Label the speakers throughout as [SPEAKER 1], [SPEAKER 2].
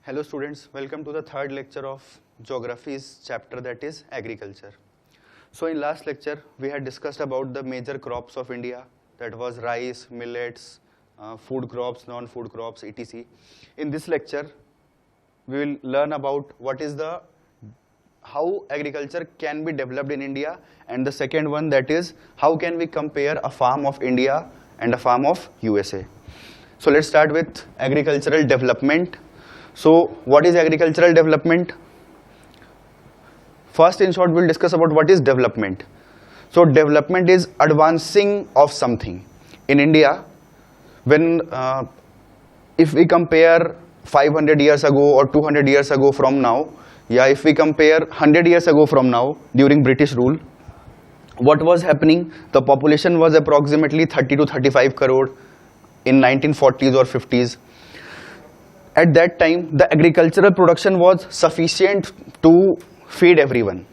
[SPEAKER 1] Hello students, welcome to the third lecture of Geography's chapter, that is agriculture. So in last lecture we had discussed about the major crops of India, that was rice, millets, food crops, non-food crops, etc. In this lecture we will learn about how agriculture can be developed in India, and the second one, that is how can we compare a farm of India and a farm of USA. So let's start with agricultural development. So what is agricultural development? First, in short, we'll discuss about what is development. So development is advancing of something. In India, when if we compare 500 years ago or 200 years ago from now, if we compare 100 years ago from now during British rule, what was happening? The population was approximately 30 to 35 crore in 1940s or 50s. At that time, the agricultural production was sufficient to feed everyone.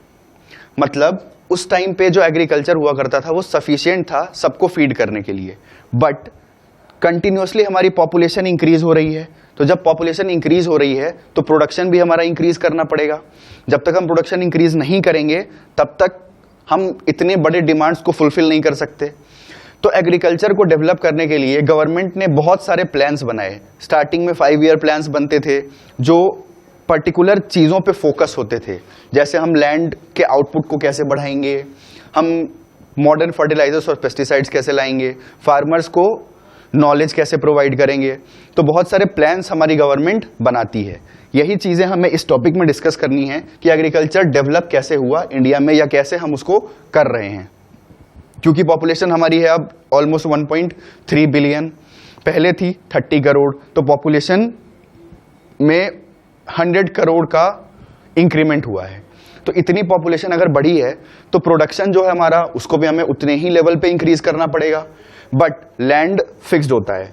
[SPEAKER 1] मतलब उस time पे जो agriculture हुआ करता था वो sufficient था सबको फीड करने के लिए. बट कंटिन्यूसली हमारी पॉपुलेशन इंक्रीज हो रही है, तो जब पॉपुलेशन इंक्रीज हो रही है तो प्रोडक्शन भी हमारा इंक्रीज करना पड़ेगा. जब तक हम प्रोडक्शन इंक्रीज नहीं करेंगे तब तक हम इतने बड़े डिमांड्स को फुलफिल नहीं कर सकते. तो एग्रीकल्चर को डेवलप करने के लिए गवर्नमेंट ने बहुत सारे प्लान्स बनाए. स्टार्टिंग में 5 ईयर प्लान्स बनते थे जो पर्टिकुलर चीज़ों पे फोकस होते थे, जैसे हम लैंड के आउटपुट को कैसे बढ़ाएंगे, हम मॉडर्न फर्टिलाइजर्स और पेस्टिसाइड्स कैसे लाएंगे, फार्मर्स को नॉलेज कैसे प्रोवाइड करेंगे. तो बहुत सारे प्लान्स हमारी गवर्नमेंट बनाती है. यही चीज़ें हमें इस टॉपिक में डिस्कस करनी है कि एग्रीकल्चर डेवलप कैसे हुआ इंडिया में या कैसे हम उसको कर रहे हैं. क्योंकि पॉपुलेशन हमारी है अब ऑलमोस्ट 1.3 बिलियन, पहले थी 30 करोड़, तो पॉपुलेशन में 100 करोड़ का इंक्रीमेंट हुआ है. तो इतनी पॉपुलेशन अगर बढ़ी है तो प्रोडक्शन जो है हमारा उसको भी हमें उतने ही लेवल पे इंक्रीज करना पड़ेगा. बट लैंड फिक्स्ड होता है,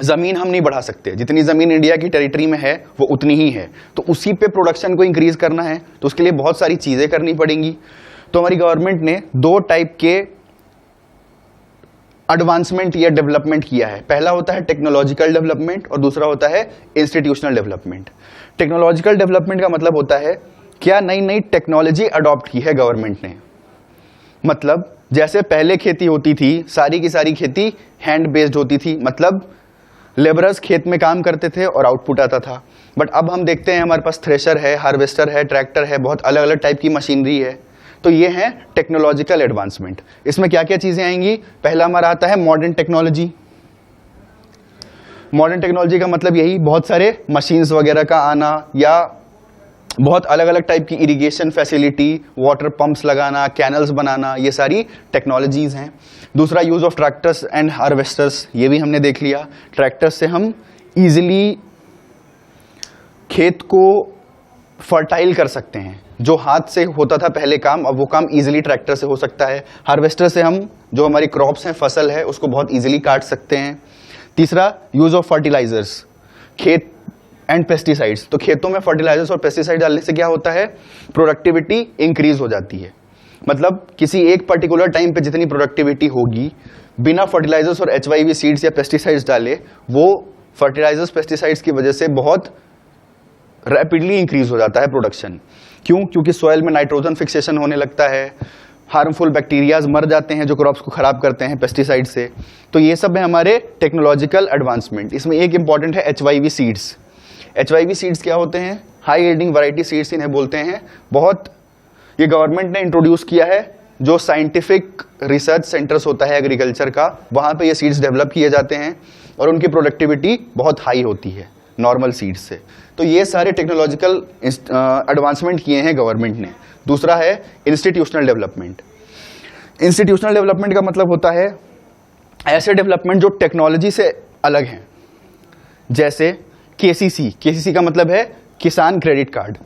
[SPEAKER 1] जमीन हम नहीं बढ़ा सकते. जितनी जमीन इंडिया की टेरिटरी में है वो उतनी ही है, तो उसी पे प्रोडक्शन को इंक्रीज करना है तो उसके लिए बहुत सारी चीजें करनी पड़ेंगी. तो हमारी गवर्नमेंट ने 2 टाइप के एडवांसमेंट या डेवलपमेंट किया है. पहला होता है टेक्नोलॉजिकल डेवलपमेंट और दूसरा होता है इंस्टीट्यूशनल डेवलपमेंट. टेक्नोलॉजिकल डेवलपमेंट का मतलब होता है क्या नई नई टेक्नोलॉजी अडॉप्ट की है गवर्नमेंट ने. मतलब जैसे पहले खेती होती थी, सारी की सारी खेती हैंड बेस्ड होती थी, मतलब लेबरर्स खेत में काम करते थे और आउटपुट आता था. बट अब हम देखते हैं हमारे पास थ्रेशर है, हार्वेस्टर है, ट्रैक्टर है, बहुत अलग अलग टाइप की मशीनरी है. तो ये है टेक्नोलॉजिकल एडवांसमेंट. इसमें क्या क्या चीजें आएंगी? पहला हमारा आता है मॉडर्न टेक्नोलॉजी. मॉडर्न टेक्नोलॉजी का मतलब यही बहुत सारे मशीन्स वगैरह का आना या बहुत अलग अलग टाइप की इरिगेशन फैसिलिटी, वाटर पंप्स लगाना, कैनल्स बनाना, ये सारी टेक्नोलॉजीज हैं. दूसरा use of tractors and harvesters, ये भी हमने देख लिया. ट्रैक्टर्स से हम इजीली खेत को फर्टाइल कर सकते हैं. जो हाथ से होता था पहले काम, अब वो काम इजीली ट्रैक्टर से हो सकता है. हार्वेस्टर से हम जो हमारी क्रॉप्स हैं, फसल है, उसको बहुत इजीली काट सकते हैं. तीसरा यूज ऑफ फर्टिलाइजर्स, खेत एंड पेस्टिसाइड्स. तो खेतों में फर्टिलाइजर्स और पेस्टिसाइड डालने से क्या होता है? प्रोडक्टिविटी इंक्रीज हो जाती है. मतलब किसी एक पर्टिकुलर टाइम पे जितनी प्रोडक्टिविटी होगी बिना फर्टिलाइजर्स और HYV सीड्स या पेस्टिसाइड्स डाले, वो फर्टिलाइजर्स पेस्टिसाइड्स की वजह से बहुत रैपिडली इंक्रीज हो जाता है प्रोडक्शन. क्यों? क्योंकि सॉइल में नाइट्रोजन फिक्सेशन होने लगता है, हार्मफुल बैक्टीरियाज मर जाते हैं जो क्रॉप्स को खराब करते हैं पेस्टिसाइड से. तो ये सब है हमारे टेक्नोलॉजिकल एडवांसमेंट. इसमें एक इंपॉर्टेंट है HYV सीड्स. HYV सीड्स क्या होते हैं? हाई यील्डिंग वैरायटी सीड्स इन्हें बोलते हैं. बहुत ये गवर्नमेंट ने इंट्रोड्यूस किया है. जो साइंटिफिक रिसर्च सेंटर्स होता है एग्रीकल्चर का, वहां पे ये सीड्स डेवलप किए जाते हैं और उनकी प्रोडक्टिविटी बहुत हाई होती है नॉर्मल सीड्स से. तो ये सारे टेक्नोलॉजिकल एडवांसमेंट किए हैं गवर्नमेंट ने. दूसरा है इंस्टीट्यूशनल डेवलपमेंट. इंस्टीट्यूशनल डेवलपमेंट का मतलब होता है ऐसे डेवलपमेंट जो टेक्नोलॉजी से अलग हैं. जैसे KCC का मतलब है किसान क्रेडिट कार्ड.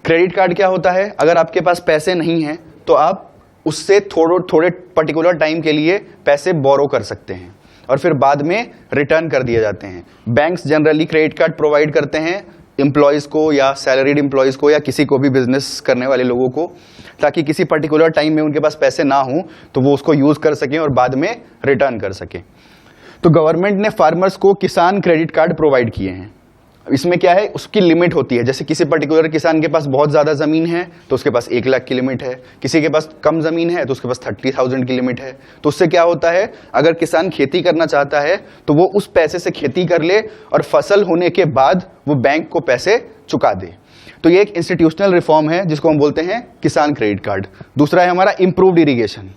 [SPEAKER 1] क्रेडिट कार्ड क्या होता है? अगर आपके पास पैसे नहीं हैं तो आप उससे थोड़े पर्टिकुलर टाइम के लिए पैसे बोरो कर सकते हैं और फिर बाद में रिटर्न कर दिए जाते हैं. Banks generally credit card provide करते हैं एम्प्लॉयज़ को या सैलरीड एम्प्लॉयज़ को या किसी को भी बिजनेस करने वाले लोगों को, ताकि किसी पर्टिकुलर टाइम में उनके पास पैसे ना हो तो वो उसको यूज़ कर सकें और बाद में रिटर्न कर सकें. तो गवर्नमेंट ने फार्मर्स को किसान क्रेडिट कार्ड प्रोवाइड किए हैं. इसमें क्या है, उसकी लिमिट होती है। जैसे किसी पर्टिकुलर किसान के पास बहुत ज़्यादा ज़मीन है तो उसके पास 1 लाख की लिमिट है, किसी के पास कम ज़मीन है तो उसके पास 30,000 की लिमिट है। तो उससे क्या होता है, अगर किसान खेती करना चाहता है तो वो उस पैसे से खेती कर ले और फसल होने के बाद वो बैंक को पैसे चुका दे। तो ये एक इंस्टीट्यूशनल रिफॉर्म है जिसको हम बोलते हैं किसान क्रेडिट कार्ड। दूसरा है हमारा इम्प्रूव्ड इरिगेशन।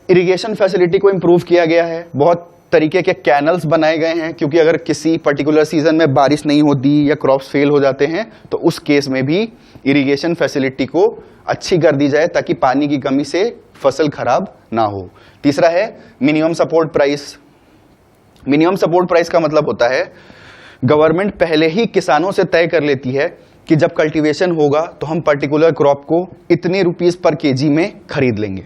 [SPEAKER 1] इरिगेशन फैसिलिटी को इम्प्रूव किया गया है, बहुत तरीके के कैनल्स बनाए गए हैं, क्योंकि अगर किसी पर्टिकुलर सीजन में बारिश नहीं होती या क्रॉप्स फेल हो जाते हैं तो उस केस में भी इरिगेशन फैसिलिटी को अच्छी कर दी जाए ताकि पानी की कमी से फसल खराब ना हो। तीसरा है minimum support price. Minimum support price का मतलब होता है गवर्नमेंट पहले ही किसानों से तय कर लेती है कि जब कल्टीवेशन होगा तो हम पर्टिकुलर क्रॉप को इतने रुपीस पर केजी में खरीद लेंगे।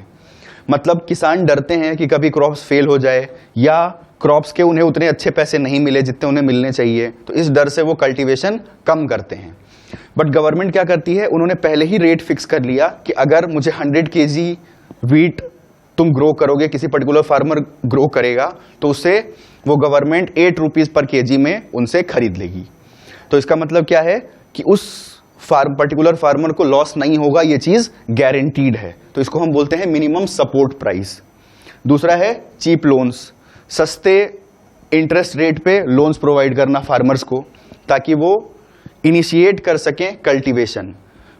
[SPEAKER 1] मतलब किसान डरते हैं कि कभी क्रॉप्स फेल हो जाए या क्रॉप्स के उन्हें उतने अच्छे पैसे नहीं मिले जितने उन्हें मिलने चाहिए, तो इस डर से वो कल्टीवेशन कम करते हैं। बट गवर्नमेंट क्या करती है, उन्होंने पहले ही रेट फिक्स कर लिया कि अगर मुझे 100 kg वीट तुम ग्रो करोगे, किसी पर्टिकुलर फार्मर ग्रो करेगा, तो उससे वो गवर्नमेंट 8 रुपीज पर केजी में उनसे खरीद लेगी। तो इसका मतलब क्या है कि उस पर्टिकुलर फार्मर को लॉस नहीं होगा, ये चीज गारंटीड है। तो इसको हम बोलते हैं मिनिमम सपोर्ट प्राइस। दूसरा है चीप लोन्स, सस्ते इंटरेस्ट रेट पे लोन्स प्रोवाइड करना फार्मर्स को ताकि वो इनिशिएट कर सकें कल्टीवेशन।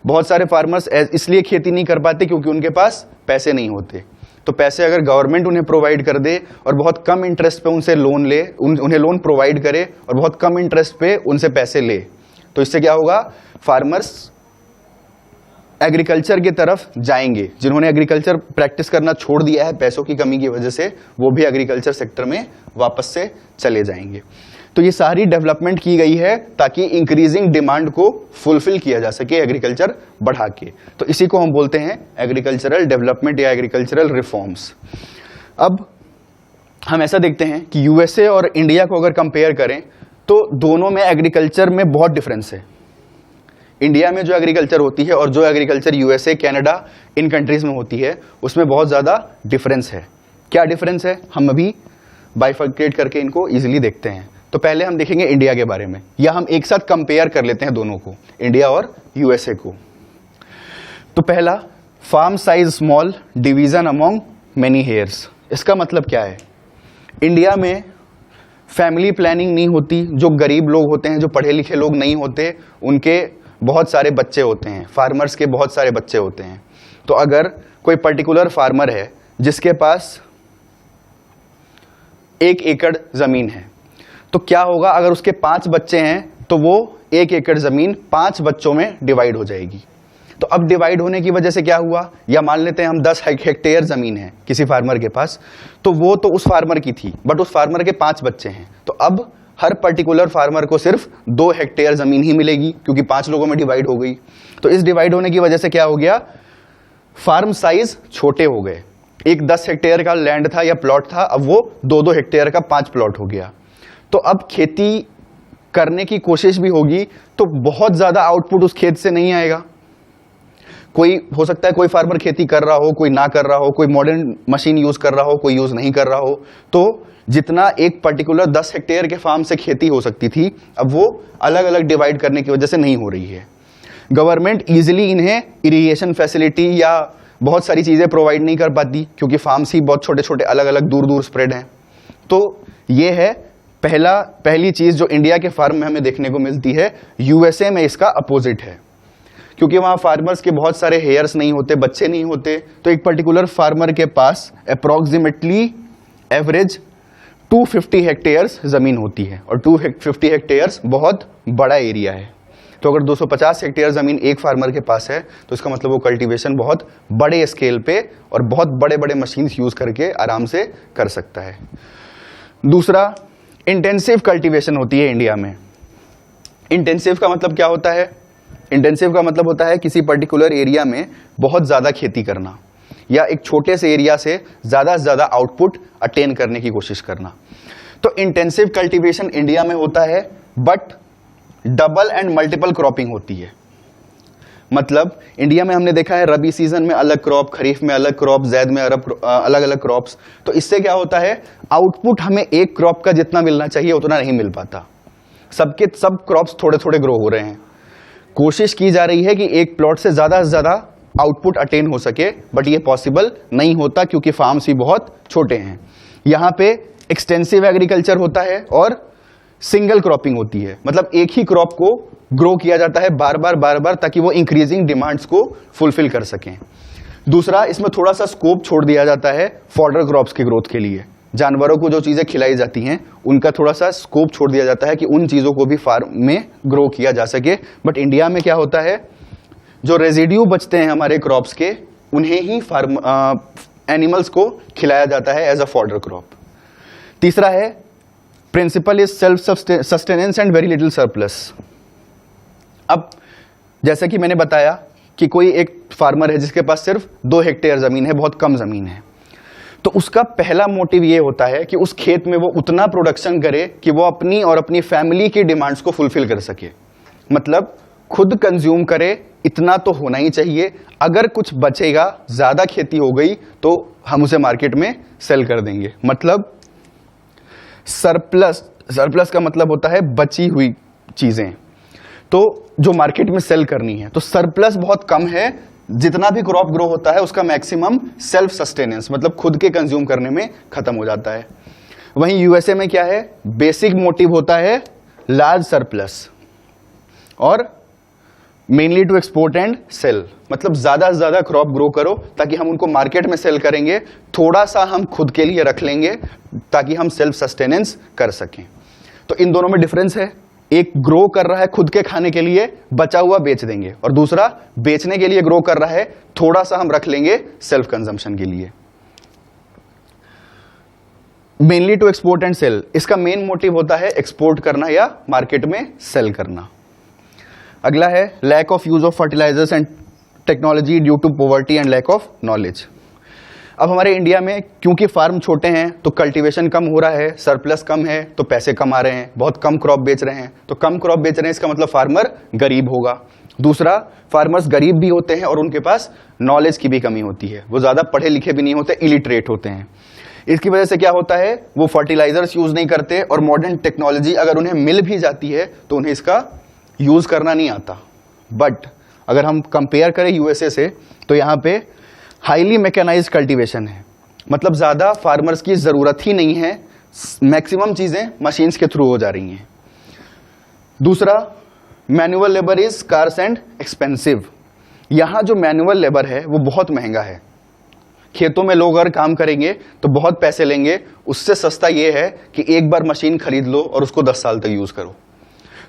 [SPEAKER 1] बहुत सारे फार्मर्स इसलिए खेती नहीं कर पाते क्योंकि उनके पास पैसे नहीं होते। तो पैसे अगर गवर्नमेंट उन्हें प्रोवाइड कर दे और बहुत कम इंटरेस्ट पे उनसे लोन ले, उन्हें लोन प्रोवाइड करे और बहुत कम इंटरेस्ट पे उनसे पैसे ले, तो इससे क्या होगा, फार्मर्स एग्रीकल्चर की तरफ जाएंगे। जिन्होंने एग्रीकल्चर प्रैक्टिस करना छोड़ दिया है पैसों की कमी की वजह से, वो भी एग्रीकल्चर सेक्टर में वापस से चले जाएंगे। तो ये सारी डेवलपमेंट की गई है ताकि इंक्रीजिंग डिमांड को फुलफिल किया जा सके एग्रीकल्चर बढ़ा के। तो इसी को हम बोलते हैं एग्रीकल्चरल डेवलपमेंट या एग्रीकल्चरल रिफॉर्म्स। अब हम ऐसा देखते हैं कि यूएसए और इंडिया को अगर कंपेयर करें तो दोनों में एग्रीकल्चर में बहुत डिफरेंस है। इंडिया में जो एग्रीकल्चर होती है और जो एग्रीकल्चर यूएसए, कनाडा, इन कंट्रीज में होती है उसमें बहुत ज़्यादा डिफरेंस है। क्या डिफरेंस है, हम अभी बाइफर्केट करके इनको इजीली देखते हैं। तो पहले हम देखेंगे इंडिया के बारे में, या हम एक साथ कंपेयर कर लेते हैं दोनों को, इंडिया और यूएसए को। तो पहला, farm size small, division among many heirs. इसका मतलब क्या है, इंडिया में फैमिली प्लानिंग नहीं होती। जो गरीब लोग होते हैं, जो पढ़े लिखे लोग नहीं होते, उनके बहुत सारे बच्चे होते हैं, फार्मर्स के बहुत सारे बच्चे होते हैं। तो अगर कोई पर्टिकुलर फार्मर है जिसके पास 1 एकड़ जमीन है, तो क्या होगा, अगर उसके 5 बच्चे हैं तो वो 1 एकड़ जमीन 5 बच्चों में डिवाइड हो जाएगी। तो अब डिवाइड होने की वजह से क्या हुआ, या मान लेते हैं हम 10 हेक्टेयर जमीन है किसी फार्मर के पास, तो वो तो उस फार्मर की थी, बट उस फार्मर के 5 बच्चे हैं। तो अब हर पर्टिकुलर फार्मर को सिर्फ 2 हेक्टेयर जमीन ही मिलेगी क्योंकि 5 लोगों में डिवाइड हो गई। तो इस डिवाइड होने की वजह से क्या हो गया, फार्म साइज छोटे हो गए। एक 10 हेक्टेयर का लैंड था या प्लॉट था, अब वो 2-2 हेक्टेयर का 5 प्लॉट हो गया। तो अब खेती करने की कोशिश भी होगी तो बहुत ज्यादा आउटपुट उस खेत से नहीं आएगा। कोई हो सकता है कोई फार्मर खेती कर रहा हो, कोई ना कर रहा हो, कोई मॉडर्न मशीन यूज कर रहा हो, कोई यूज नहीं कर रहा हो। तो जितना एक पर्टिकुलर 10 हेक्टेयर के फार्म से खेती हो सकती थी, अब वो अलग अलग डिवाइड करने की वजह से नहीं हो रही है। गवर्नमेंट इजीली इन्हें इरिगेशन फैसिलिटी या बहुत सारी चीजें प्रोवाइड नहीं कर पाती क्योंकि फार्म्स ही बहुत छोटे छोटे अलग अलग दूर दूर स्प्रेड हैं। तो ये है पहली चीज जो इंडिया के फार्म में हमें देखने को मिलती है। यूएसए में इसका अपोजिट है, क्योंकि वहां फार्मर्स के बहुत सारे हेयर्स नहीं होते, बच्चे नहीं होते। तो एक पर्टिकुलर फार्मर के पास अप्रोक्सीमेटली एवरेज 250 हेक्टेयर्स जमीन होती है, और 250 हेक्टेयर्स बहुत बड़ा एरिया है। तो अगर 250 हेक्टेयर जमीन एक फार्मर के पास है तो इसका मतलब वो कल्टीवेशन बहुत बड़े स्केल पे और बहुत बड़े बड़े मशीन्स यूज करके आराम से कर सकता है। दूसरा, इंटेंसिव कल्टीवेशन होती है इंडिया में। इंटेंसिव का मतलब क्या होता है, इंटेंसिव का मतलब होता है किसी पर्टिकुलर एरिया में बहुत ज्यादा खेती करना या एक छोटे से एरिया से ज्यादा आउटपुट अटेन करने की कोशिश करना। तो इंटेंसिव कल्टीवेशन इंडिया में होता है, but double and multiple cropping होती है। मतलब इंडिया में हमने देखा है रबी सीजन में अलग क्रॉप, खरीफ में अलग क्रॉप, जैद में अलग अलग क्रॉप्स। तो इससे क्या होता है, आउटपुट हमें एक क्रॉप का जितना मिलना चाहिए उतना नहीं मिल पाता। सबके सब क्रॉप्स थोड़े थोड़े ग्रो हो रहे हैं। कोशिश की जा रही है कि एक प्लॉट से ज़्यादा आउटपुट अटेन हो सके, बट ये पॉसिबल नहीं होता क्योंकि फार्म्स भी बहुत छोटे हैं। यहाँ पे एक्सटेंसिव एग्रीकल्चर होता है और सिंगल क्रॉपिंग होती है, मतलब एक ही क्रॉप को ग्रो किया जाता है बार बार ताकि वो इंक्रीजिंग डिमांड्स को फुलफिल कर सकें। दूसरा, इसमें थोड़ा सा स्कोप छोड़ दिया जाता है फॉडर क्रॉप्स की ग्रोथ के लिए। जानवरों को जो चीज़ें खिलाई जाती हैं उनका थोड़ा सा स्कोप छोड़ दिया जाता है कि उन चीज़ों को भी फार्म में ग्रो किया जा सके। बट इंडिया में क्या होता है, जो रेजिड्यू बचते हैं हमारे क्रॉप्स के, उन्हें ही फार्म एनिमल्स को खिलाया जाता है एज अ फॉडर क्रॉप। तीसरा है principle is self sustenance and very little surplus. अब जैसे कि मैंने बताया कि कोई एक फार्मर है जिसके पास सिर्फ 2 हेक्टेयर जमीन है, बहुत कम जमीन है, तो उसका पहला मोटिव ये होता है कि उस खेत में वो उतना प्रोडक्शन करे कि वो अपनी और अपनी फैमिली की डिमांड्स को फुलफिल कर सके। मतलब खुद कंज्यूम करे इतना तो होना ही चाहिए। अगर कुछ बचेगा, ज्यादा खेती हो गई, तो हम उसे मार्केट में सेल कर देंगे। मतलब सरप्लस का मतलब होता है बची हुई चीजें, तो जो मार्केट में सेल करनी है। तो सरप्लस बहुत कम है, जितना भी क्रॉप ग्रो होता है उसका मैक्सिमम सेल्फ सस्टेनेंस मतलब खुद के कंज्यूम करने में खत्म हो जाता है। वहीं यूएसए में क्या है, बेसिक मोटिव होता है लार्ज सरप्लस और mainly to export and sale. मतलब ज्यादा से ज्यादा क्रॉप ग्रो करो ताकि हम उनको मार्केट में सेल करेंगे, थोड़ा सा हम खुद के लिए रख लेंगे ताकि हम सेल्फ सस्टेनेंस कर सकें। तो इन दोनों में डिफरेंस है, एक ग्रो कर रहा है खुद के खाने के लिए, बचा हुआ बेच देंगे, और दूसरा बेचने के लिए ग्रो कर रहा है, थोड़ा सा हम रख लेंगे सेल्फ कंजम्पशन के लिए। Mainly to export and sale, इसका मेन मोटिव होता है एक्सपोर्ट करना या मार्केट में सेल करना। अगला है lack of use of fertilizers and technology due to poverty and lack of knowledge. अब हमारे इंडिया में क्योंकि फार्म छोटे हैं तो कल्टीवेशन कम हो रहा है, सरप्लस कम है तो पैसे कम आ रहे हैं, बहुत कम क्रॉप बेच रहे हैं। तो कम क्रॉप बेच रहे हैं इसका मतलब फार्मर गरीब होगा। दूसरा, फार्मर्स गरीब भी होते हैं और उनके पास नॉलेज की भी कमी होती है, वो ज्यादा पढ़े लिखे भी नहीं होते, इलिटरेट होते हैं। इसकी वजह से क्या होता है, वो फर्टिलाइजर्स यूज नहीं करते और मॉडर्न टेक्नोलॉजी अगर उन्हें मिल भी जाती है तो उन्हें इसका यूज करना नहीं आता। बट अगर हम कंपेयर करें यूएसए से, तो यहाँ पे हाईली मैकेनाइज्ड कल्टीवेशन है, मतलब ज्यादा फार्मर्स की जरूरत ही नहीं है, मैक्सिमम चीजें मशीन्स के थ्रू हो जा रही हैं। दूसरा, manual labour is scarce and expensive. यहां जो मैनुअल लेबर है वो बहुत महंगा है। खेतों में लोग अगर काम करेंगे तो बहुत पैसे लेंगे, उससे सस्ता ये है कि एक बार मशीन खरीद लो और उसको 10 साल तक यूज करो।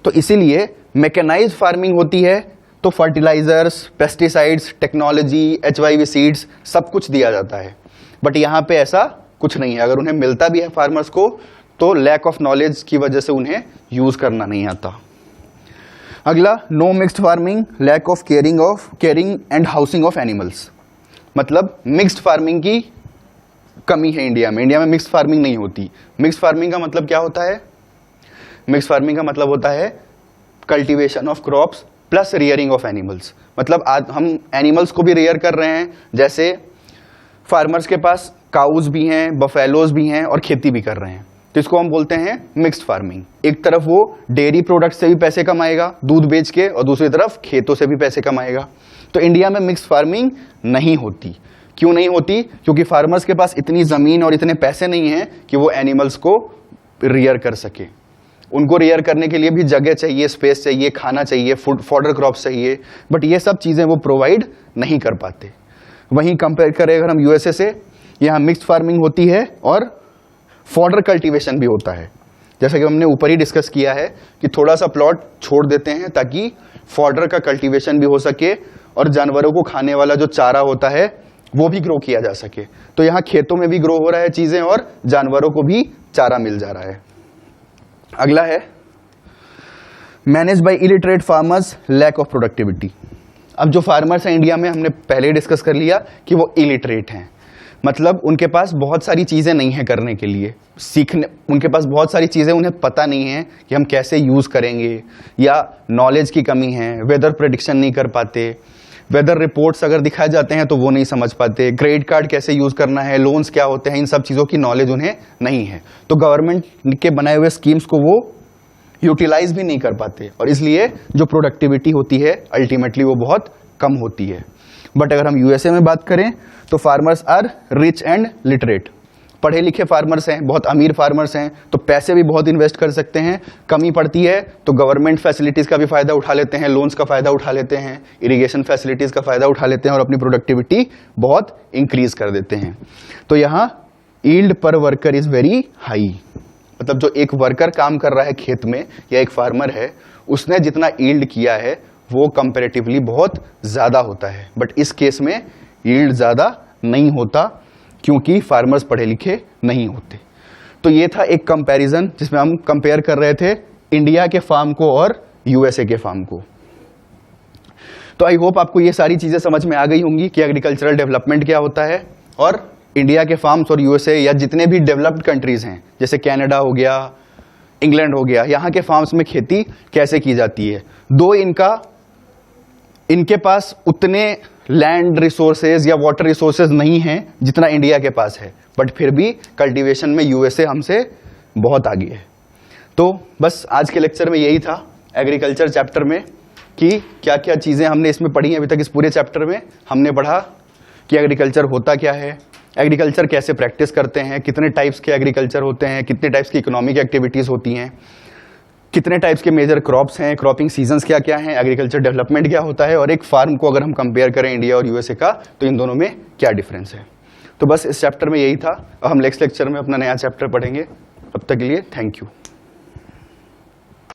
[SPEAKER 1] तो इसीलिए मैकेनाइज्ड फार्मिंग होती है तो fertilizers, pesticides, technology, HYV seeds सब कुछ दिया जाता है। बट यहाँ पे ऐसा कुछ नहीं है। अगर उन्हें मिलता भी है फार्मर्स को तो लैक ऑफ नॉलेज की वजह से उन्हें यूज करना नहीं आता। अगला, no mixed farming, lack of caring and housing of animals. मतलब मिक्स्ड फार्मिंग की कमी है इंडिया में। इंडिया में मिक्स्ड फार्मिंग नहीं होती। मिक्स्ड फार्मिंग का मतलब क्या होता है, मिक्स्ड फार्मिंग का मतलब होता है cultivation of crops plus rearing of animals. मतलब आज हम एनिमल्स को भी रियर कर रहे हैं, जैसे फार्मर्स के पास काउज भी हैं, बफेलोज भी हैं और खेती भी कर रहे हैं, तो इसको हम बोलते हैं मिक्स्ड फार्मिंग। एक तरफ वो डेयरी प्रोडक्ट से भी पैसे कमाएगा दूध बेच के, और दूसरी तरफ खेतों से भी पैसे कमाएगा। तो इंडिया में मिक्स्ड फार्मिंग नहीं होती। क्यों नहीं होती? क्योंकि फार्मर्स के पास इतनी जमीन और इतने पैसे नहीं हैं कि वो एनिमल्स को रियर कर सके। उनको रियर करने के लिए भी जगह चाहिए, स्पेस चाहिए, खाना चाहिए, फूड फॉडर क्रॉप्स चाहिए, बट ये सब चीजें वो प्रोवाइड नहीं कर पाते। वहीं कंपेयर करें अगर हम यूएसए से, यहाँ मिक्स्ड फार्मिंग होती है और फॉडर कल्टीवेशन भी होता है। जैसा कि हमने ऊपर ही डिस्कस किया है कि थोड़ा सा प्लॉट छोड़ देते हैं ताकि फॉडर का कल्टीवेशन भी हो सके और जानवरों को खाने वाला जो चारा होता है वो भी ग्रो किया जा सके। तो यहाँ खेतों में भी ग्रो हो रहा है चीजें और जानवरों को भी चारा मिल जा रहा है। अगला है manage by illiterate farmers, lack of productivity. अब जो फार्मर्स हैं इंडिया में, हमने पहले ही डिस्कस कर लिया कि वो इलिटरेट हैं, मतलब उनके पास बहुत सारी चीजें नहीं है करने के लिए, सीखने, उनके पास बहुत सारी चीजें उन्हें पता नहीं है कि हम कैसे यूज करेंगे, या नॉलेज की कमी है, वेदर प्रेडिक्शन नहीं कर पाते, वेदर रिपोर्ट्स अगर दिखाए जाते हैं तो वो नहीं समझ पाते, क्रेडिट कार्ड कैसे यूज करना है, लोन्स क्या होते हैं, इन सब चीजों की नॉलेज उन्हें नहीं है। तो गवर्नमेंट के बनाए हुए स्कीम्स को वो यूटिलाइज भी नहीं कर पाते, और इसलिए जो प्रोडक्टिविटी होती है अल्टीमेटली वो बहुत कम होती है। बट अगर हम यूएसए में बात करें तो farmers are rich and literate, पढ़े लिखे फार्मर्स हैं, बहुत अमीर फार्मर्स हैं, तो पैसे भी बहुत इन्वेस्ट कर सकते हैं। कमी पड़ती है तो गवर्नमेंट फैसिलिटीज़ का भी फ़ायदा उठा लेते हैं, लोन्स का फ़ायदा उठा लेते हैं, इरिगेशन फैसिलिटीज़ का फ़ायदा उठा लेते हैं और अपनी प्रोडक्टिविटी बहुत इंक्रीज कर देते हैं। तो यहाँ यील्ड पर वर्कर इज़ वेरी हाई, मतलब जो एक वर्कर काम कर रहा है खेत में या एक फार्मर है, उसने जितना यील्ड किया है वो कंपैरेटिवली बहुत ज़्यादा होता है। बट इस केस में यील्ड ज़्यादा नहीं होता क्योंकि फार्मर्स पढ़े लिखे नहीं होते। तो ये था एक कंपैरिजन जिसमें हम कंपेयर कर रहे थे इंडिया के फार्म को और यूएसए के फार्म को। तो आई होप आपको ये सारी चीज़ें समझ में आ गई होंगी कि एग्रीकल्चरल डेवलपमेंट क्या होता है और इंडिया के फार्म्स और यूएसए या जितने भी डेवलप्ड कंट्रीज हैं जैसे कनाडा हो गया, इंग्लैंड हो गया, यहाँ के फार्म्स में खेती कैसे की जाती है। दो इनके पास उतने लैंड रिसोर्सेज या वाटर रिसोर्सेज नहीं हैं जितना इंडिया के पास है, बट फिर भी कल्टीवेशन में यूएसए हमसे बहुत आगे है। तो बस आज के लेक्चर में यही था एग्रीकल्चर चैप्टर में कि क्या क्या चीज़ें हमने इसमें पढ़ी हैं। अभी तक इस पूरे चैप्टर में हमने पढ़ा कि एग्रीकल्चर होता क्या है, एग्रीकल्चर कैसे प्रैक्टिस करते हैं, कितने टाइप्स के एग्रीकल्चर होते हैं, कितने टाइप्स की इकोनॉमिक एक्टिविटीज़ होती हैं, कितने टाइप्स के मेजर क्रॉप्स हैं, क्रॉपिंग सीजन्स क्या क्या हैं, एग्रीकल्चर डेवलपमेंट क्या होता है, और एक फार्म को अगर हम कंपेयर करें इंडिया और यूएसए का तो इन दोनों में क्या डिफरेंस है। तो बस इस चैप्टर में यही था। अब हम नेक्स्ट लेक्चर में अपना नया चैप्टर पढ़ेंगे। तब तक के लिए थैंक यू।